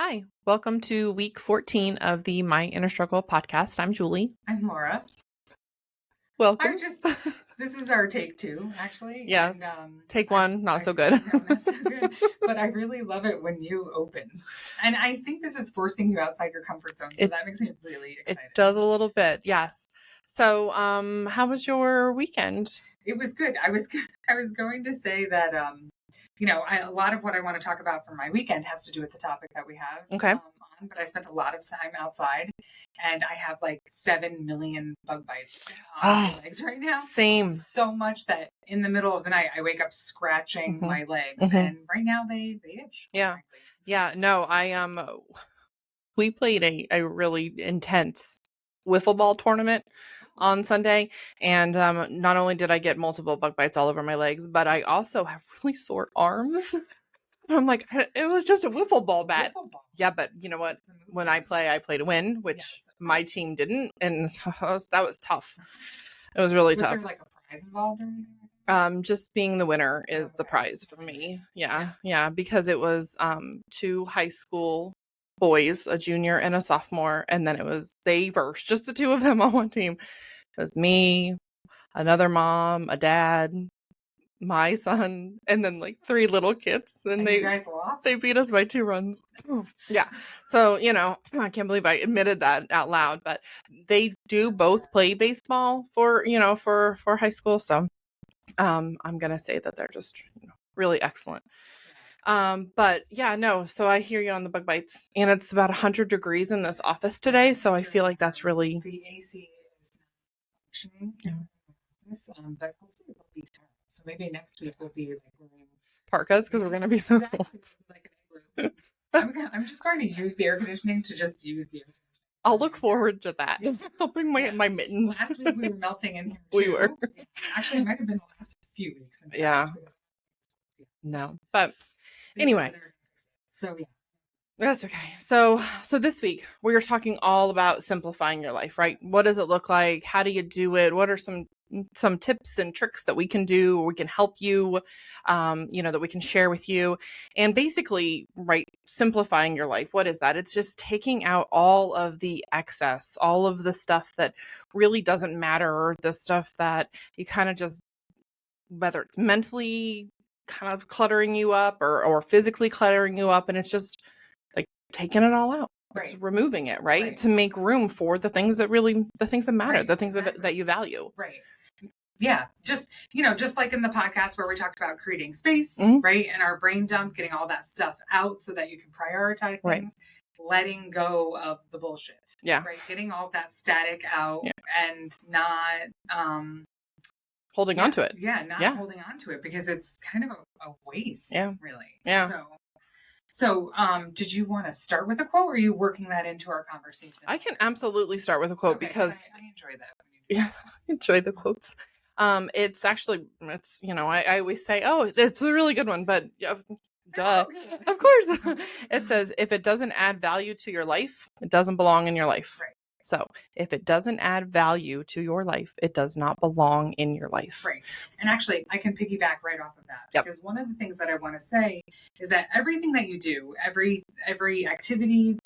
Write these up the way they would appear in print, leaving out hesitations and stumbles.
Hi, welcome to week 14 of the My Inner Struggle podcast. I'm Julie. I'm Laura. Welcome. This is our take two, actually. Yes. And Take one, not so good. No, not so good. But I really love it when you open. And I think this is forcing you outside your comfort zone. So It that makes me really it excited. does a little bit, yes. So, how was your weekend? It was good. I was going to say that a lot of what I want to talk about for my weekend has to do with the topic that we have Okay. on, but I spent a lot of time outside and I have like 7 million bug bites on my legs right now. Same. So much that in the middle of the night, I wake up scratching my legs and right now they itch. Yeah. Frankly. Yeah. No, we played a really intense wiffle ball tournament on Sunday. And not only did I get multiple bug bites all over my legs, but I also have really sore arms. I'm like, it was just a wiffle ball bat. Wiffle ball. Yeah, but you know what? When I play to win, which Yes, my team didn't, and that was tough. It was really tough. Was there like a prize involved or anything? Just being the winner is the prize for me. Yeah, because it was two high school boys, a junior and a sophomore, and then it was they versus just the two of them on one team. It was me, another mom, a dad, my son, and then like three little kids, and you guys lost? They beat us by 2 runs. Yeah. So, I can't believe I admitted that out loud, but they do both play baseball for high school. So, I'm going to say that they're just really excellent. But yeah, no. So I hear you on the bug bites, and it's about 100 degrees in this office today. So I feel like that's really the AC is not functioning. But hopefully it will be tomorrow. So maybe next week we'll be like wearing parkas because we're going to be so cold. I'm just going to use the air conditioning to just use the air conditioning. I'll look forward to that. I'll bring my mittens. Last week we were melting in here too. We were. Actually, it might have been the last few weeks. Yeah. No. But anyway. So yeah. That's okay. So this week we are talking all about simplifying your life, right? What does it look like? How do you do it? What are some tips and tricks that we can do, or we can help you, that we can share with you? And basically, right, simplifying your life. What is that? It's just taking out all of the excess, all of the stuff that really doesn't matter, or the stuff that you kind of just, whether it's mentally kind of cluttering you up or physically cluttering you up, and it's just taking it all out. It's removing it, right? To make room for the things that matter, the things that you value. Right. Yeah. Just like in the podcast where we talked about creating space, right? And our brain dump, getting all that stuff out so that you can prioritize things, letting go of the bullshit. Yeah. Right. Getting all of that static out and not, holding on to it. Yeah. Not holding on to it because it's kind of a waste. Yeah. Really. Yeah. So, did you want to start with a quote, or are you working that into our conversation? I can absolutely start with a quote because I enjoy that. Yeah, I enjoy the quotes. It's actually, I always say, oh, it's a really good one, but duh, of course. It says, if it doesn't add value to your life, it doesn't belong in your life. Right. So if it doesn't add value to your life, it does not belong in your life. Right. And actually, I can piggyback right off of that. Because one of the things that I want to say is that everything that you do, every activity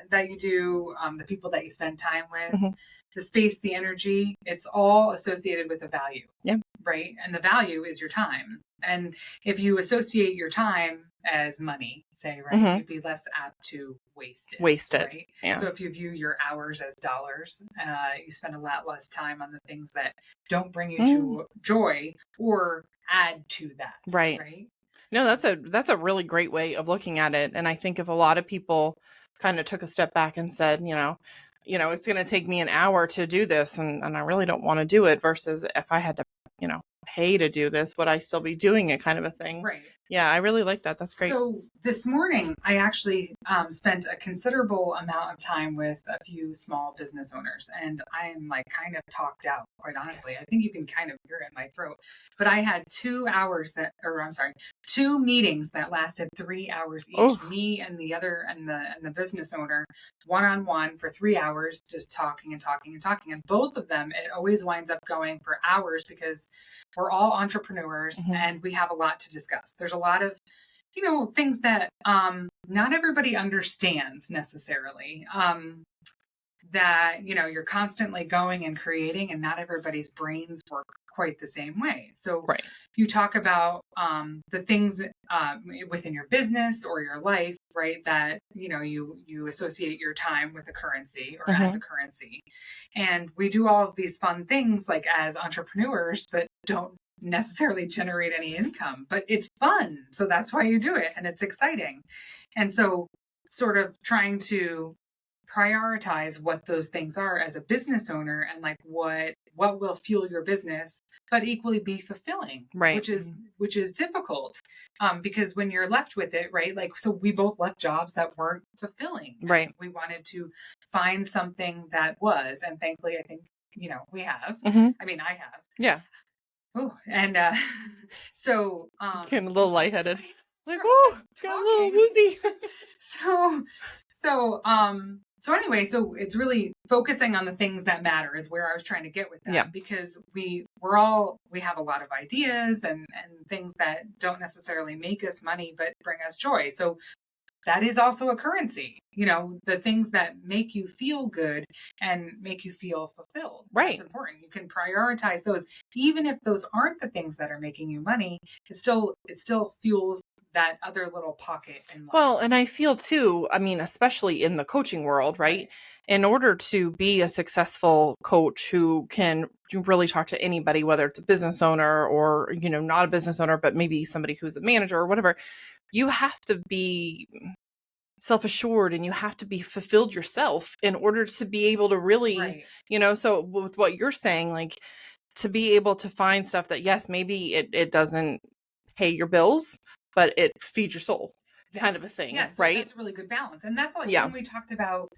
that you do, the people that you spend time with, the space, the energy, it's all associated with a value. Yeah. Right. And the value is your time. And if you associate your time as money, say, right, you'd be less apt to waste it. Right? Yeah. So if you view your hours as dollars, you spend a lot less time on the things that don't bring you joy or add to that. Right. No, that's a really great way of looking at it. And I think if a lot of people kind of took a step back and said, it's going to take me an hour to do this, and I really don't want to do it, versus if I had to, pay to do this, would I still be doing it, kind of a thing. Right. Yeah, I really like that. That's great. So this morning, I actually spent a considerable amount of time with a few small business owners, and I am like kind of talked out, quite honestly. I think you can kind of hear it in my throat. But I had 2 meetings that lasted 3 hours each. Me and the business owner, one-on-one for 3 hours, just talking and talking and talking. And both of them, it always winds up going for hours because we're all entrepreneurs and we have a lot to discuss. There's a lot of things that not everybody understands necessarily. That you're constantly going and creating, and not everybody's brains work quite the same way. So Right. you talk about the things within your business or your life, right, that you associate your time with a currency or as a currency. And we do all of these fun things like as entrepreneurs, but don't necessarily generate any income, but it's fun, so that's why you do it, and it's exciting. And so sort of trying to prioritize what those things are as a business owner, and like what will fuel your business but equally be fulfilling, Right. which is difficult, because when you're left with it, right, like, so we both left jobs that weren't fulfilling, right, we wanted to find something that was, and thankfully I think we have. I mean, I have. Yeah. Oh, and so Getting a little lightheaded. Like, oh, got a little woozy. So anyway, so it's really focusing on the things that matter is where I was trying to get with that. Yeah. Because we have a lot of ideas and things that don't necessarily make us money, but bring us joy. So that is also a currency, the things that make you feel good and make you feel fulfilled. Right. That's important. You can prioritize those, even if those aren't the things that are making you money. It still fuels that other little pocket in life. Well, and I feel too, I mean, especially in the coaching world, right? In order to be a successful coach who can really talk to anybody, whether it's a business owner or, not a business owner, but maybe somebody who's a manager or whatever, you have to be self-assured and you have to be fulfilled yourself in order to be able to really, so with what you're saying, like to be able to find stuff that, yes, maybe it doesn't pay your bills, but it feeds your soul, kind of a thing. Yes, right? That's a really good balance. And that's like when we talked about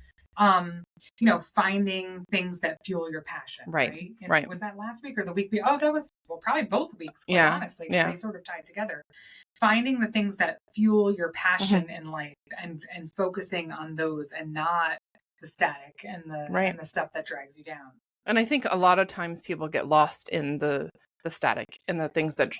finding things that fuel your passion. Right. And right. Was that last week or the week before? Oh, that was probably both weeks, quite honestly. Yeah. They sort of tied together. Finding the things that fuel your passion in life and focusing on those and not the static and the stuff that drags you down. And I think a lot of times people get lost in the static and the things that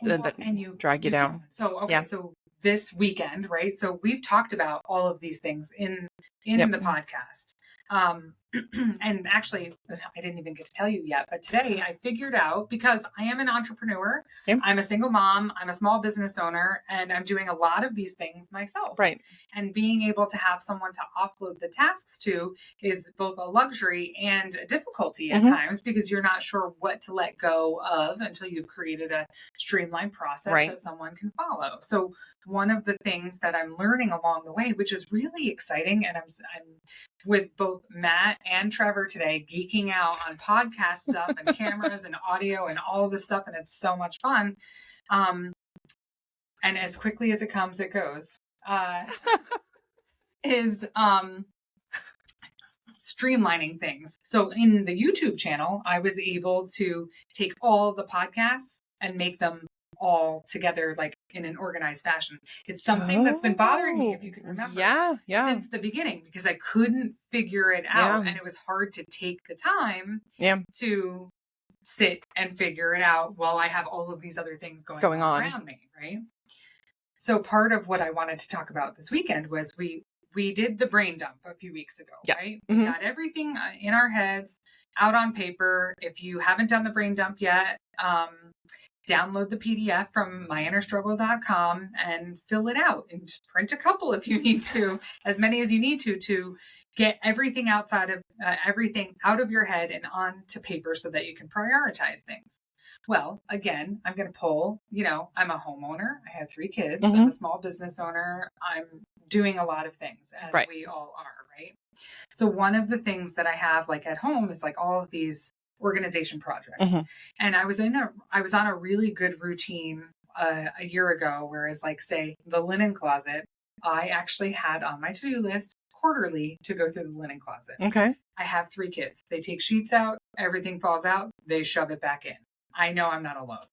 drag you down. So, so this weekend, right? So we've talked about all of these things in the podcast. And actually, I didn't even get to tell you yet, but today I figured out, because I am an entrepreneur, I'm a single mom, I'm a small business owner, and I'm doing a lot of these things myself. Right. And being able to have someone to offload the tasks to is both a luxury and a difficulty at times, because you're not sure what to let go of until you've created a streamlined process that someone can follow. So one of the things that I'm learning along the way, which is really exciting, and I'm with both Matt and Trevor today geeking out on podcast stuff and cameras and audio and all this stuff, and it's so much fun. And as quickly as it comes, it goes. Is streamlining things. So in the YouTube channel, I was able to take all the podcasts and make them all together, like in an organized fashion. It's something that's been bothering me, if you can remember, since the beginning, because I couldn't figure it out, and it was hard to take the time to sit and figure it out while I have all of these other things going on around me, right? So part of what I wanted to talk about this weekend was we did the brain dump a few weeks ago, right? We got everything in our heads out on paper. If you haven't done the brain dump yet, download the PDF from myinnerstruggle.com and fill it out, and just print a couple if you need to, as many as you need to get everything everything out of your head and onto paper so that you can prioritize things. Well, again, I'm going to pull, I'm a homeowner. I have 3 kids. I'm a small business owner. I'm doing a lot of things, as we all are, right? So one of the things that I have like at home is like all of these organization projects. And I was on a really good routine a year ago, whereas like, say, the linen closet, I actually had on my to-do list quarterly to go through the linen closet. Okay. I have 3 kids. They take sheets out, everything falls out, they shove it back in. I know I'm not alone.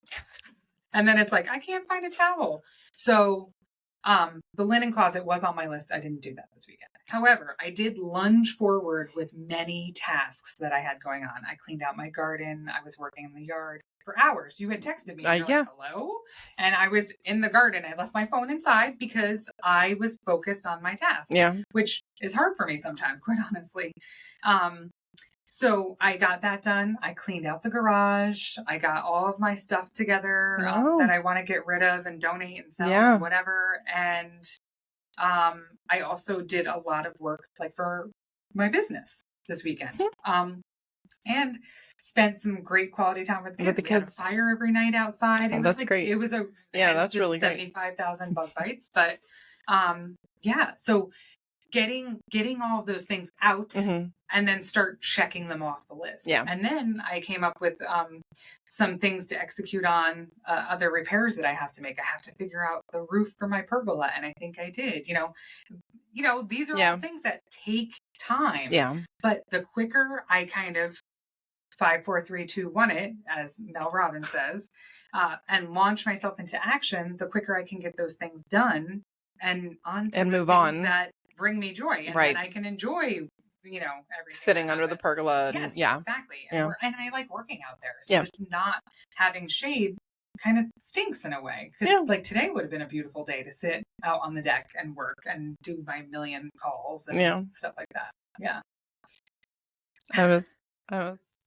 And then it's like, I can't find a towel. So The linen closet was on my list. I didn't do that this weekend. However, I did lunge forward with many tasks that I had going on. I cleaned out my garden. I was working in the yard for hours. You had texted me. And you're like, hello? And I was in the garden. I left my phone inside because I was focused on my task. Yeah. Which is hard for me sometimes, quite honestly. So I got that done. I cleaned out the garage. I got all of my stuff together that I want to get rid of and donate and sell and whatever. And I also did a lot of work like for my business this weekend. And spent some great quality time with the kids. We had a fire every night outside. That's like, great. It was that's really great. 75,000 bug bites. But so getting all of those things out and then start checking them off the list. Yeah. And then I came up with some things to execute on other repairs that I have to make. I have to figure out the roof for my pergola. And I think I did, these are all things that take time. Yeah. But the quicker I kind of 5, 4, 3, 2, 1 it, as Mel Robbins says, and launch myself into action, the quicker I can get those things done and on to move on that bring me joy. And then I can enjoy, everything. Sitting under the pergola. Yes, exactly. And, and I like working out there. So not having shade kind of stinks in a way. Because like today would have been a beautiful day to sit out on the deck and work and do my million calls and stuff like that. Yeah.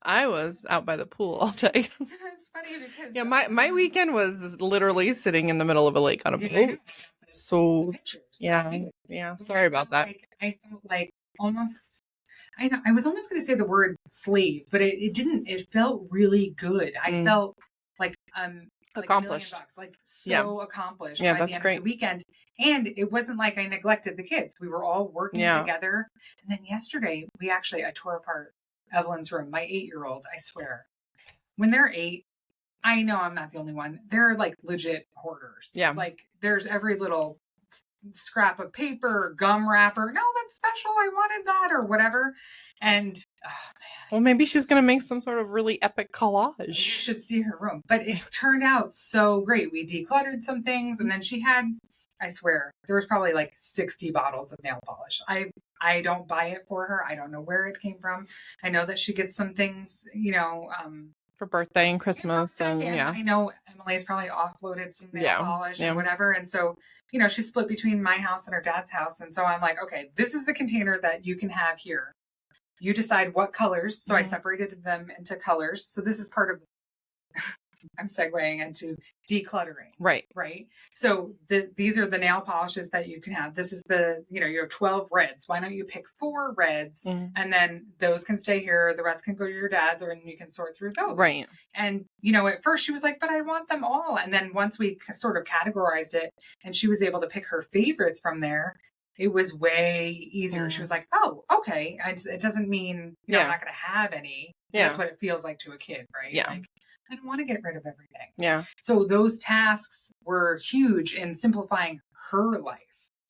I was out by the pool all day. It's funny because my weekend was literally sitting in the middle of a lake on a boat. So sorry about that. I felt like almost. I was almost going to say the word slave, but it didn't. It felt really good. I felt like accomplished, like so accomplished. Yeah, by that's the end great. Of the weekend, and it wasn't like I neglected the kids. We were all working together. And then yesterday, I tore apart Evelyn's room. My 8-year-old, I swear, when they're 8, I know I'm not the only one. They're like legit hoarders. Yeah, like there's every little scrap of paper, gum wrapper. No, that's special. I wanted that or whatever. And well, maybe she's going to make some sort of really epic collage. You should see her room. But it turned out so great. We decluttered some things and then she had, I swear, there was probably like 60 bottles of nail polish. I don't buy it for her. I don't know where it came from. I know that she gets some things, for birthday and Christmas. And I know Emily's probably offloaded some nail polish and whatever. And so, she's split between my house and her dad's house. And so I'm like, okay, this is the container that you can have here. You decide what colors. So I separated them into colors. So this is part of, I'm segueing into decluttering. Right. So these are the nail polishes that you can have. This is you have 12 reds. Why don't you pick 4 reds and then those can stay here. The rest can go to your dad's or you can sort through those. Right. And, at first she was like, but I want them all. And then once we sort of categorized it and she was able to pick her favorites from there, it was way easier. She was like, oh, okay. It doesn't mean I'm not going to have any. That's what it feels like to a kid, right? Yeah. Like, I don't want to get rid of everything. Yeah. So those tasks were huge in simplifying her life.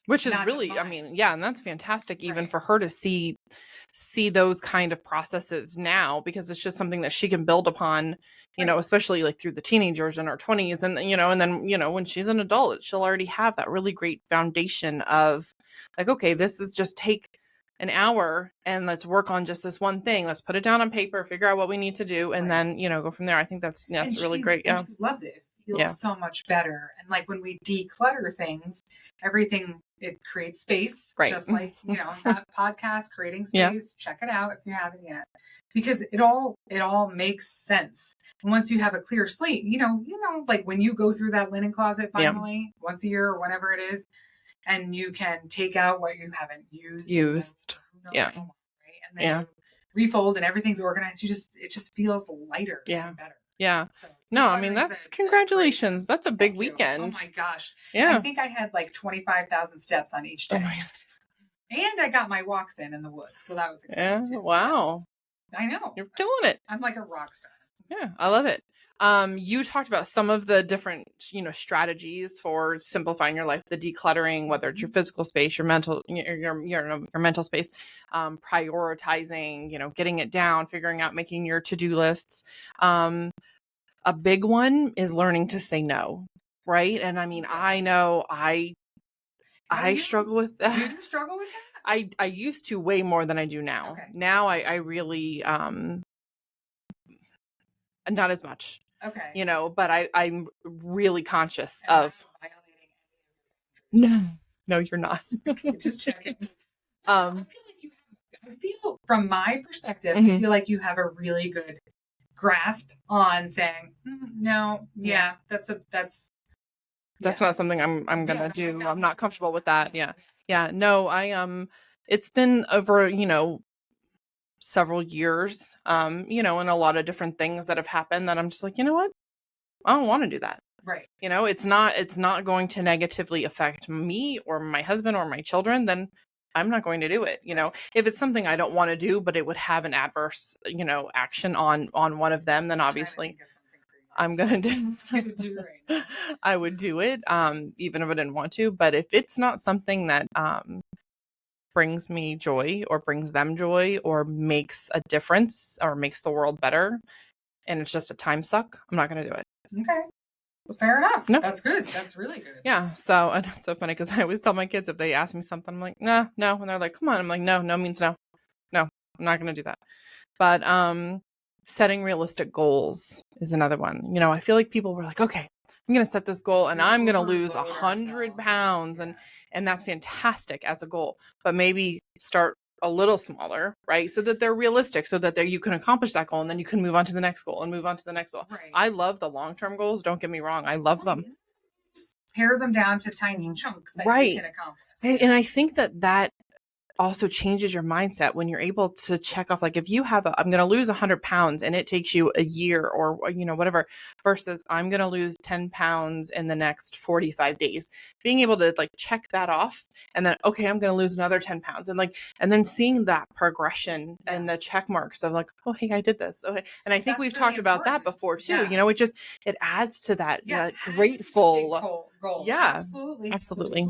Which is really, and that's fantastic even for her to see those kind of processes now, because it's just something that she can build upon, especially like through the teenagers in her 20s and, and then, when she's an adult, she'll already have that really great foundation of like, okay, this is just take an hour and let's work on just this one thing. Let's put it down on paper, figure out what we need to do, and then, go from there. I think that's really great. Yeah. She loves it. It feels so much better. And like when we declutter things, everything, it creates space. Right. Just like, that podcast, Creating Space. Check it out if you haven't yet. Because it all makes sense. And once you have a clear slate, like when you go through that linen closet finally, once a year or whenever it is, and you can take out what you haven't used. Yeah. Right? And then you refold and everything's organized. It just feels lighter and better. Yeah. So, no, that's congratulations. That's a big weekend. Oh my gosh. Yeah. I think I had like 25,000 steps on each day. And I got my walks in the woods. So that was exciting too. Wow. Yes. I know. You're killing it. I'm like a rock star. Yeah, I love it. You talked about some of the different, strategies for simplifying your life, the decluttering, whether it's your physical space, your mental, your mental space, prioritizing, getting it down, figuring out, making your to-do lists. A big one is learning to say no. Right. And I know I I struggle with that. Do you struggle with that? I used to way more than I do now. Okay. Now I really not as much. Okay. You know, but I'm really conscious Am I of violating no, you're not. Okay, just checking. Um I feel from my perspective, I Mhm. feel like you have a really good grasp on saying, no, yeah, that's not something I'm gonna do. I'm not comfortable with that. Yeah. No, I it's been over, several years, and a lot of different things that have happened that I'm just like, you know what? I don't want to do that. right. It's not going to negatively affect me or my husband or my children, then I'm not going to do it. If it's something I don't want to do, but it would have an adverse, action on one of them, then obviously I'm going to do right now. I would do it, even if I didn't want to. But if it's not something that brings me joy or brings them joy or makes a difference or makes the world better, and it's just a time suck, I'm not going to do it. Okay. Well, fair enough. No. That's good. That's really good. Yeah. So, and it's so funny because I always tell my kids if they ask me something, I'm like, nah, no. And they're like, come on. I'm like, no means no. No, I'm not going to do that. But setting realistic goals is another one. I feel like people were like, okay, I'm going to set this goal and I'm going to lose 100 pounds. And that's fantastic as a goal, but maybe start a little smaller, right? So that they're realistic, so that you can accomplish that goal and then you can move on to the next goal and move on to the next goal. Right. I love the long-term goals. Don't get me wrong. I love them. Just pare them down to tiny chunks that you can accomplish. And I think that also changes your mindset when you're able to check off, like if you have I'm going to lose 100 pounds and it takes you a year or whatever, versus I'm going to lose 10 pounds in the next 45 days, being able to like check that off and then, okay, I'm going to lose another 10 pounds and then seeing that progression and the check marks of like, oh, hey, I did this. Okay. And I think we've really talked about that before too. It adds to that grateful goal. Yeah, absolutely.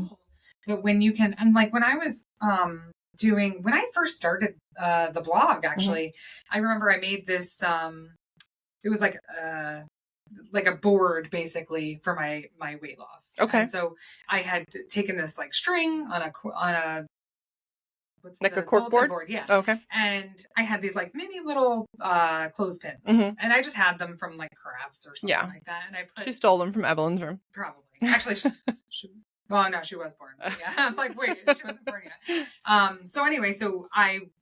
But when you can, and like when I was, when I first started the blog, actually, I remember I made this, it was like a board basically for my weight loss. Okay. And so I had taken this like string on a like a cork board? Yeah. Okay. And I had these like mini little clothespins, and I just had them from like crafts or something like that. And she stole them from Evelyn's room. Probably. Actually, well, no, she was born. Yeah. I'm like, wait, she wasn't born yet. So anyway,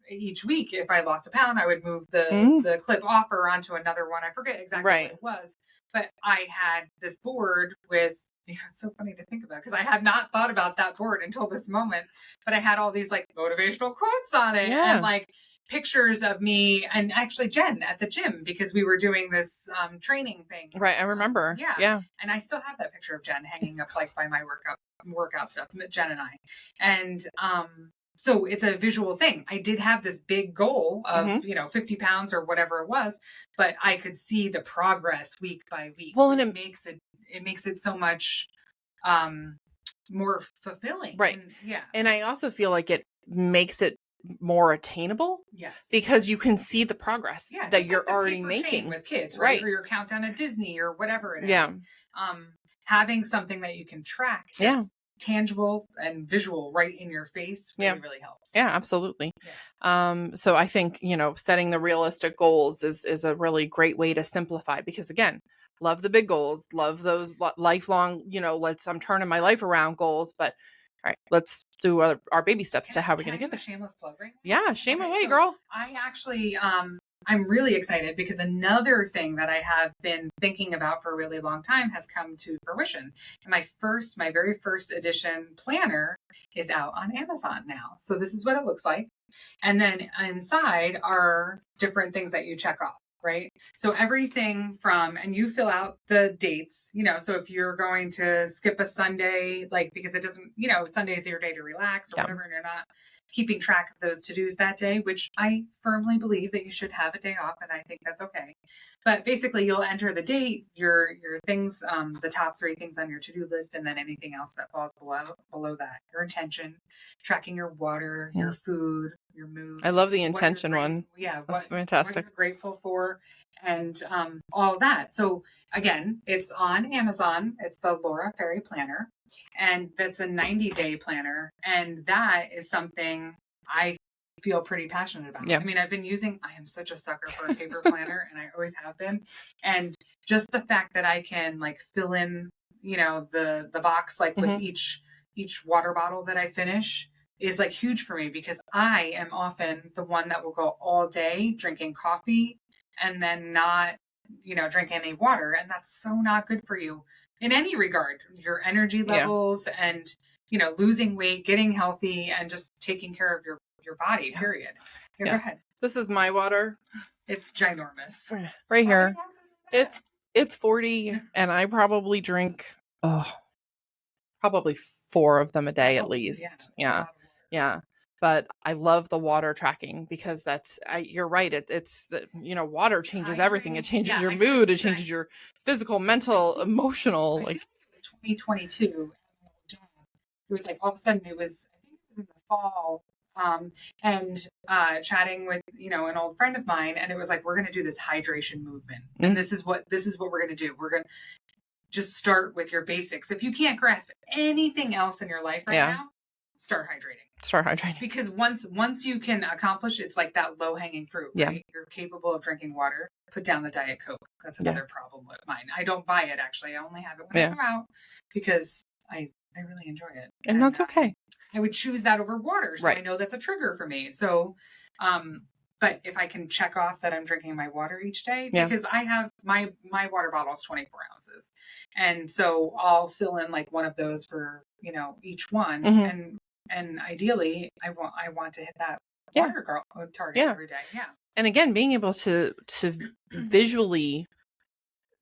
each week, if I lost a pound, I would move the clip off or onto another one. I forget exactly what it was, but I had this board with, it's so funny to think about because I had not thought about that board until this moment, but I had all these like motivational quotes on it and like pictures of me and actually Jen at the gym because we were doing this training thing. Right. I remember. Yeah. And I still have that picture of Jen hanging up like by my workout stuff, Jen and I. And so it's a visual thing. I did have this big goal of, 50 pounds or whatever it was, but I could see the progress week by week. Well, and it makes it so much more fulfilling. Right. And I also feel like it makes it more attainable. Yes. Because you can see the progress that you're already making with kids, right? Or your countdown at Disney or whatever it is. Yeah. Having something that you can track. Tangible and visual right in your face really helps. Yeah, absolutely. So I think, setting the realistic goals is a really great way to simplify because again, love the big goals, love those lifelong, I'm turning my life around goals, but all right, let's do our baby steps to how we're going to get there. Shameless plug right now? Yeah, shame away, girl. I actually, I'm really excited because another thing that I have been thinking about for a really long time has come to fruition. And my very first edition planner is out on Amazon now. So this is what it looks like. And then inside are different things that you check off. Right. So everything from, and you fill out the dates, so if you're going to skip a Sunday, like, because it doesn't, Sunday's your day to relax or whatever, and you're not keeping track of those to-dos that day, which I firmly believe that you should have a day off. And I think that's okay. But basically you'll enter the date, your things, the top 3 things on your to-do list, and then anything else that falls below that, your intention, tracking your water, your food, your mood. I love the intention one. Yeah. That's fantastic. What you're grateful for and all that. So again, it's on Amazon. It's the Laura Ferry Planner. And that's a 90-day planner. And that is something I feel pretty passionate about. Yeah. I mean, I am such a sucker for a paper planner, and I always have been. And just the fact that I can like fill in, the box, like with each water bottle that I finish is like huge for me, because I am often the one that will go all day drinking coffee and then not, drink any water. And that's so not good for you in any regard, your energy levels and, losing weight, getting healthy, and just taking care of your body, period. Go ahead. This is my water. It's ginormous. Right here. It's 40, and I probably drink probably 4 of them a day at least. Yeah. But I love the water tracking, because you're right. It's the, water changes everything. It changes your mood. It changes your physical, mental, emotional. Like it was 2022. It was like all of a sudden I think it was in the fall. And chatting with, an old friend of mine, and it was like, we're going to do this hydration movement. And this is what we're going to do. We're going to just start with your basics. If you can't grasp anything else in your life right now, start hydrating. Because once you can accomplish, it's like that low hanging fruit, right? You're capable of drinking water. Put down the Diet Coke. That's another problem with mine. I don't buy it, actually. I only have it when I go out, because I really enjoy it. And that's okay. I would choose that over water. So I know that's a trigger for me. So, but if I can check off that I'm drinking my water each day, because I have my water bottle is 24 ounces. And so I'll fill in like one of those for, each one. And ideally I want to hit that water target every day. Yeah. And again, being able to visually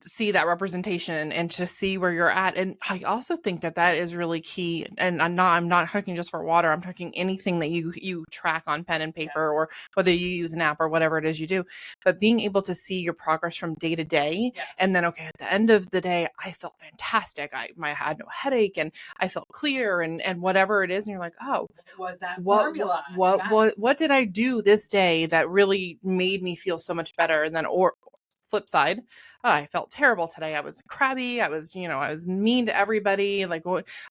see that representation and to see where you're at. And I also think that is really key. And I'm not talking just for water. I'm talking anything that you track on pen and paper, or whether you use an app or whatever it is you do, but being able to see your progress from day to day. And then, okay, at the end of the day, I felt fantastic. I had no headache, and I felt clear, and whatever it is. And you're like, oh, was that formula? What did I do this day that really made me feel so much better? And then, or flip side, I felt terrible today. I was crabby. I was mean to everybody. Like,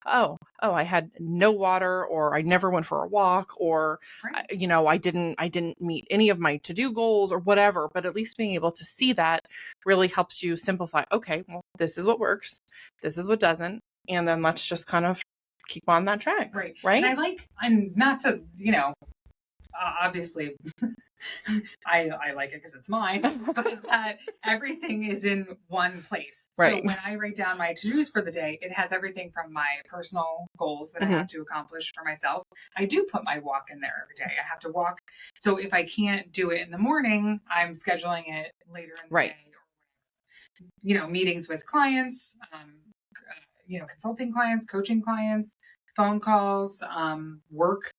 I had no water, or I never went for a walk, or, I didn't meet any of my to-do goals or whatever. But at least being able to see that really helps you simplify. Okay, well, this is what works. This is what doesn't. And then let's just kind of keep on that track. Right. Right. And I'm not to, obviously I like it because it's mine, but that everything is in one place. Right. So when I write down my to-dos for the day, it has everything from my personal goals that I have to accomplish for myself. I do put my walk in there every day. I have to walk. So if I can't do it in the morning, I'm scheduling it later in the day. Or, meetings with clients, consulting clients, coaching clients, phone calls, work,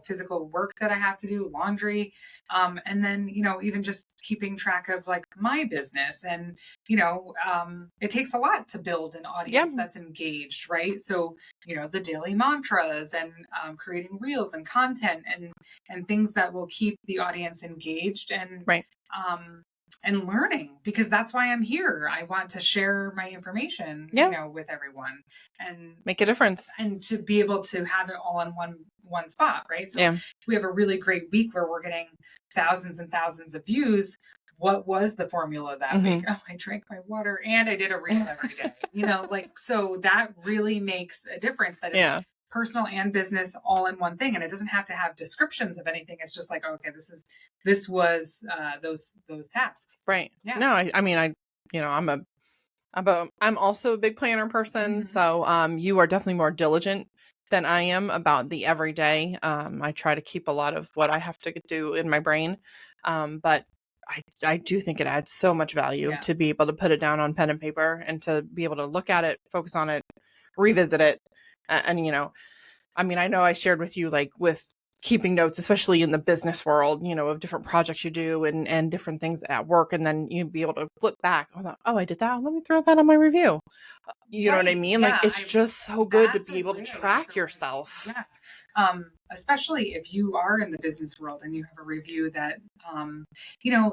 physical work that I have to do, laundry. And then, even just keeping track of like my business. And, it takes a lot to build an audience that's engaged, right? So, the daily mantras, and creating reels and content, and things that will keep the audience engaged and learning, because that's why I'm here. I want to share my information, with everyone, and make a difference, and to be able to have it all in one spot. Right. So if we have a really great week where we're getting thousands and thousands of views, what was the formula that week? Oh, I drank my water and I did a reel every day, so that really makes a difference, that it's personal and business all in one thing. And it doesn't have to have descriptions of anything. It's just like, okay, this was those tasks. Right. Yeah. No, I'm also a big planner person. So, you are definitely more diligent than I am about the everyday. I try to keep a lot of what I have to do in my brain. But I do think it adds so much value to be able to put it down on pen and paper, and to be able to look at it, focus on it, revisit it. And, I know I shared with you, like with keeping notes, especially in the business world, of different projects you do, and different things at work. And then you'd be able to flip back. Oh, I did that. Let me throw that on my review. You know what I mean? Yeah, like, it's just so good to be able to track yourself. Yeah. Especially if you are in the business world and you have a review that,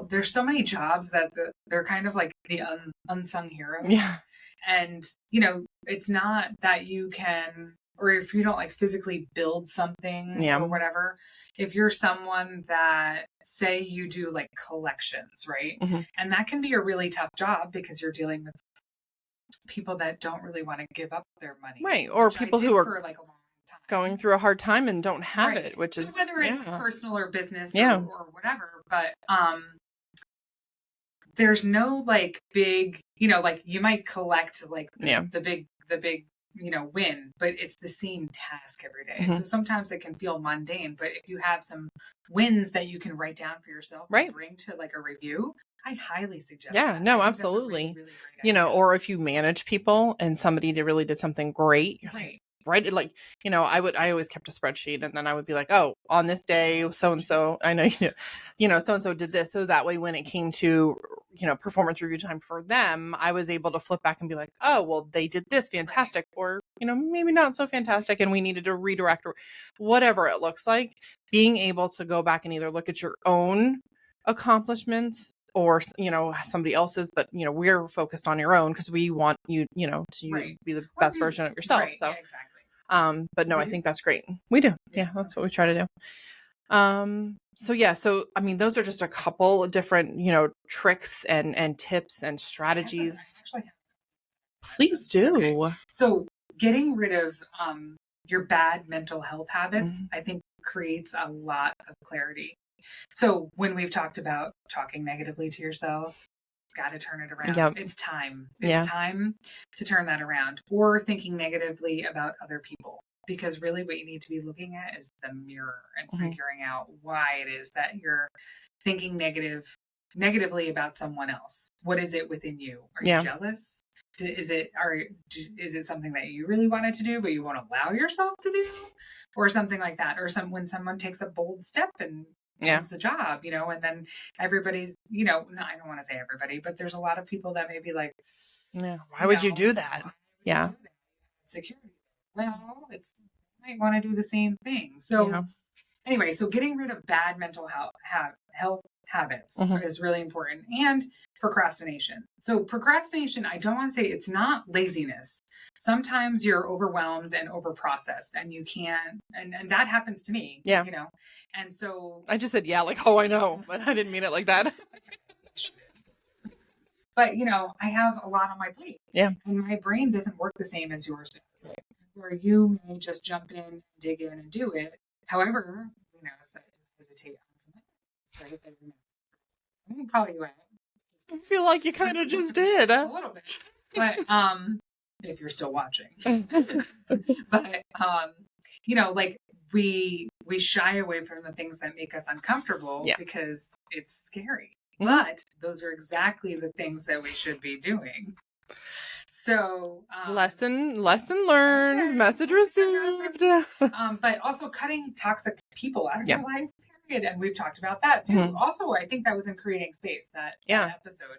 there's so many jobs that they're kind of like the unsung heroes. Yeah. And, it's not that you can, or if you don't like physically build something or whatever, if you're someone that, say you do like collections, right? And that can be a really tough job because you're dealing with people that don't really want to give up their money. Right. Or people who are for like a long time. Going through a hard time and don't have it, which so is whether it's personal or business or whatever, but there's no like big, like you might collect like the big win, but it's the same task every day. So sometimes it can feel mundane, but if you have some wins that you can write down for yourself and bring to like a review, I highly suggest that. No, I think absolutely. that's a really, really great idea. Or if you manage people and somebody really did something great, you're like, right? Like, I always kept a spreadsheet, and then I would be like, oh, on this day, so-and-so, I know, so-and-so did this. So that way, when it came to, performance review time for them, I was able to flip back and be like, oh, well, they did this fantastic, or, maybe not so fantastic, and we needed to redirect or whatever it looks like. Being able to go back and either look at your own accomplishments or somebody else's, but we're focused on your own because we want you to be the best version of yourself. So exactly. But no, I think that's great. We do. That's what we try to do. So I mean, those are just a couple of different tricks and tips and strategies. Please do. Okay. So getting rid of your bad mental health habits, I think creates a lot of clarity. So when we've talked about talking negatively to yourself, got to turn it around. It's time. It's time to turn that around, or thinking negatively about other people, because really what you need to be looking at is the mirror and figuring out why it is that you're thinking negatively about someone else. What is it within you? Are you jealous? Is it something that you really wanted to do, but you won't allow yourself to do, or something like that? Or when someone takes a bold step and the job, and then everybody's, no, I don't want to say everybody, but there's a lot of people that may be like, why would you do that? Security. Well, you might want to do the same thing. So anyway, so getting rid of bad mental health habits is really important, and procrastination. So procrastination, I don't want to say it's not laziness. Sometimes you're overwhelmed and overprocessed and you can't, and that happens to me, and so I just said, like, oh, I know, but I didn't mean it like that. But, I have a lot on my plate. Yeah. And my brain doesn't work the same as yours does. Right. Where you may just jump in, dig in, and do it. However, it's that you hesitate on some things, right? I can call you out. I feel like you kind of just did. A little bit. But if you're still watching. But, like we shy away from the things that make us uncomfortable because it's scary. But those are exactly the things that we should be doing. So lesson learned, message received. But also cutting toxic people out of your life, period. And we've talked about that too. Also, I think that was in Creating Space, that episode.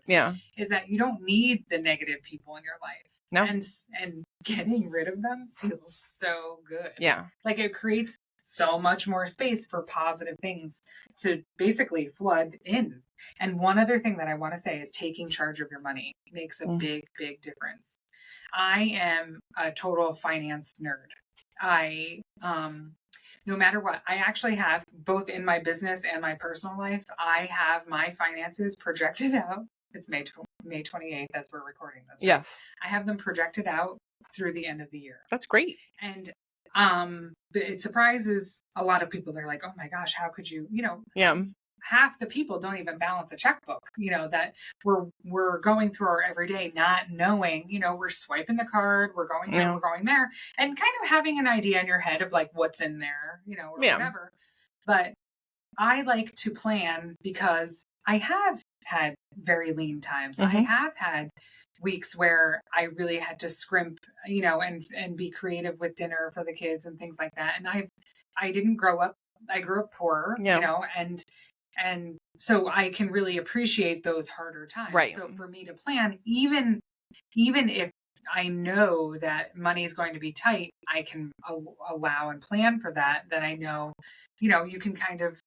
Is that you don't need the negative people in your life. No. And getting rid of them feels so good. Yeah. Like it creates so much more space for positive things to basically flood in. And one other thing that I want to say is taking charge of your money makes a big, big difference. I am a total finance nerd. No matter what, I actually have, both in my business and my personal life, I have my finances projected out. It's May 28th as we're recording this. Right? Yes. I have them projected out through the end of the year. That's great. And but it surprises a lot of people. They're like, oh my gosh, how could you, half the people don't even balance a checkbook, that we're going through our everyday, not knowing, we're swiping the card, we're going here, we're going there, and kind of having an idea in your head of like what's in there, or whatever. But I like to plan because I have had very lean times. I have had weeks where I really had to scrimp, and be creative with dinner for the kids and things like that. And I didn't grow up, I grew up poor, and so I can really appreciate those harder times. Right. So for me to plan, even if I know that money is going to be tight, I can allow and plan for that I know, you can kind of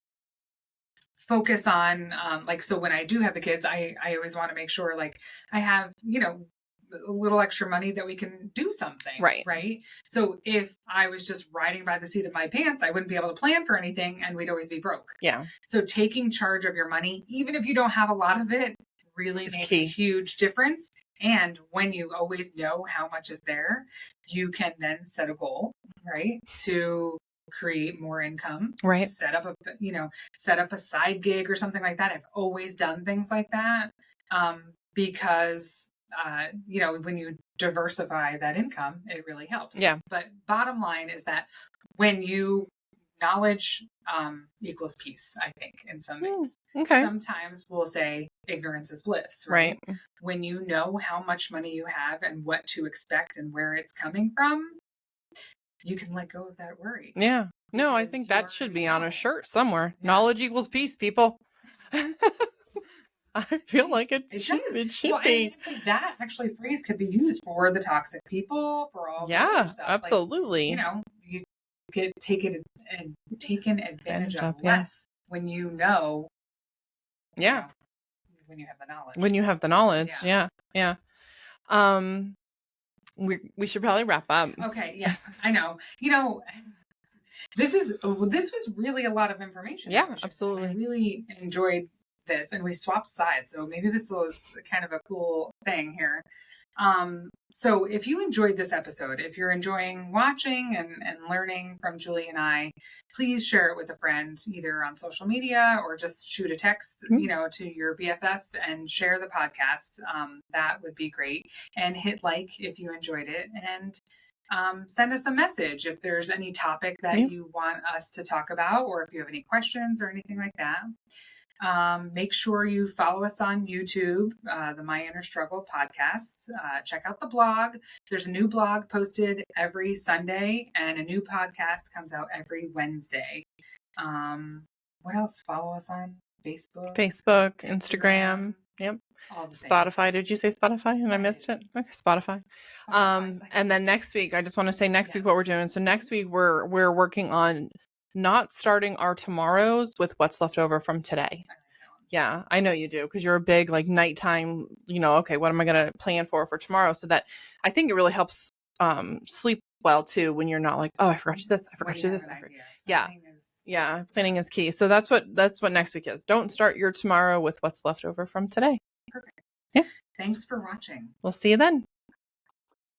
focus on, so when I do have the kids, I always want to make sure like I have, a little extra money that we can do something. Right. So if I was just riding by the seat of my pants, I wouldn't be able to plan for anything and we'd always be broke. Yeah. So taking charge of your money, even if you don't have a lot of it, really makes a huge difference. And when you always know how much is there, you can then set a goal, right, to create more income, right, set up a side gig or something like that. I've always done things like that, because when you diversify that income, it really helps. Yeah. But bottom line is that when you knowledge equals peace, I think, in some things. Okay. Sometimes we'll say ignorance is bliss, right? When you know how much money you have and what to expect and where it's coming from, you can let go of that worry. Yeah. No, I think that should be on a shirt somewhere. Yeah. Knowledge equals peace, people. I feel like it should be. That actually phrase could be used for the toxic people, for all the other stuff. Absolutely. Like, you get taken advantage of less when you know. Yeah. When you have the knowledge. When you have the knowledge. Yeah. We should probably wrap up. Okay. Yeah, I know. This was really a lot of information. Yeah, absolutely. I really enjoyed this, and we swapped sides, so maybe this was kind of a cool thing here. So if you enjoyed this episode, if you're enjoying watching and learning from Julie and I, please share it with a friend, either on social media or just shoot a text, to your BFF and share the podcast. That would be great. And hit like if you enjoyed it, and send us a message if there's any topic that you want us to talk about, or if you have any questions or anything like that. Make sure you follow us on YouTube, the My Inner Struggle podcast. Check out the blog. There's a new blog posted every Sunday, and a new podcast comes out every Wednesday. What else? Follow us on Facebook, Instagram. Yep. Spotify. Did you say Spotify? And I missed it. Okay, Spotify. And then next week, I just want to say next week what we're doing. So next week we're working on not starting our tomorrows with what's left over from today. Yeah, I know you do, because you're a big nighttime, okay, what am I going to plan for tomorrow? So that I think it really helps sleep well too, when you're not like, oh, I forgot to do this. I forgot to do this. Yeah. Planning is key. So that's what next week is. Don't start your tomorrow with what's left over from today. Perfect. Yeah. Thanks for watching. We'll see you then.